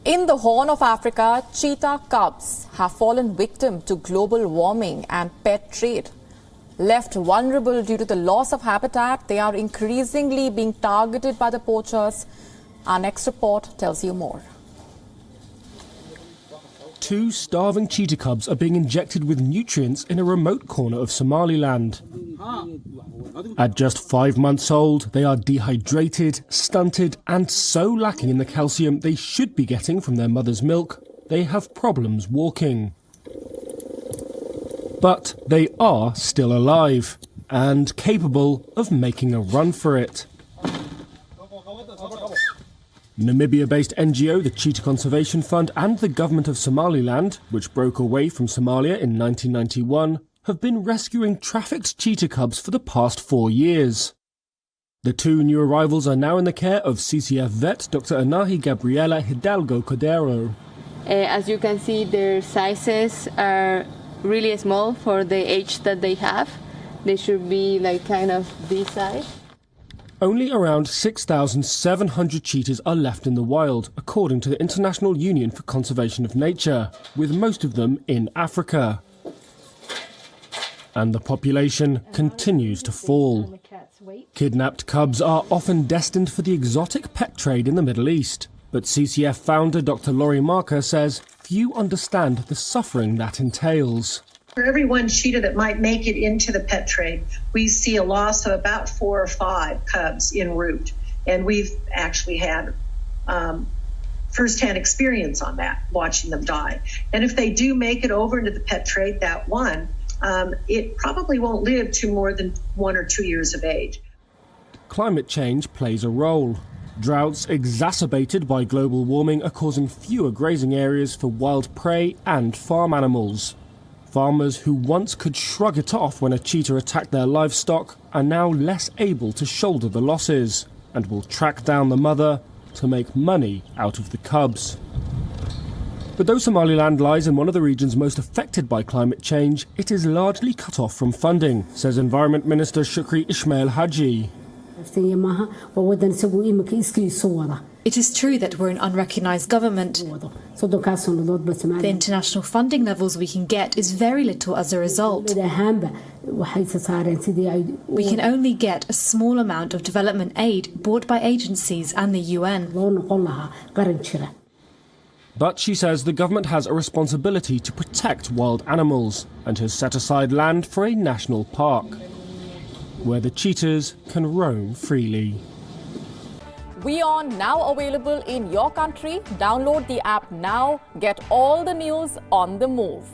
In the Horn of Africa, cheetah cubs have fallen victim to global warming and pet trade. Left vulnerable due to the loss of habitat, they are increasingly being targeted by the poachers. Our next report tells you more. 2 starving cheetah cubs are being injected with nutrients in a remote corner of Somaliland. At just 5 months old, they are dehydrated, stunted, and so lacking in the calcium they should be getting from their mother's milk, they have problems walking. But they are still alive and capable of making a run for it. Namibia-based NGO, the Cheetah Conservation Fund, and the government of Somaliland, which broke away from Somalia in 1991, have been rescuing trafficked cheetah cubs for the past 4 years. The 2 new arrivals are now in the care of CCF vet Dr. Anahi Gabriela Hidalgo Cordero. As you can see, their sizes are really small for the age that they have. They should be like kind of this size. Only around 6,700 cheetahs are left in the wild, according to the International Union for Conservation of Nature, with most of them in Africa. And the population continues to fall. Kidnapped cubs are often destined for the exotic pet trade in the Middle East. But CCF founder Dr. Laurie Marker says few understand the suffering that entails. For every 1 cheetah that might make it into the pet trade, we see a loss of about 4 or 5 cubs en route. And we've actually had firsthand experience on that, watching them die. And if they do make it over into the pet trade, that one, it probably won't live to more than 1 or 2 years of age. Climate change plays a role. Droughts exacerbated by global warming are causing fewer grazing areas for wild prey and farm animals. Farmers who once could shrug it off when a cheetah attacked their livestock are now less able to shoulder the losses and will track down the mother to make money out of the cubs. But though Somaliland lies in one of the regions most affected by climate change, it is largely cut off from funding, says Environment Minister Shukri Ismail Haji. It is true that we're an unrecognised government. The international funding levels we can get is very little as a result. We can only get a small amount of development aid bought by agencies and the UN. But she says the government has a responsibility to protect wild animals and has set aside land for a national park, where the cheetahs can roam freely. WION now available in your country. Download the app now. Get all the news on the move.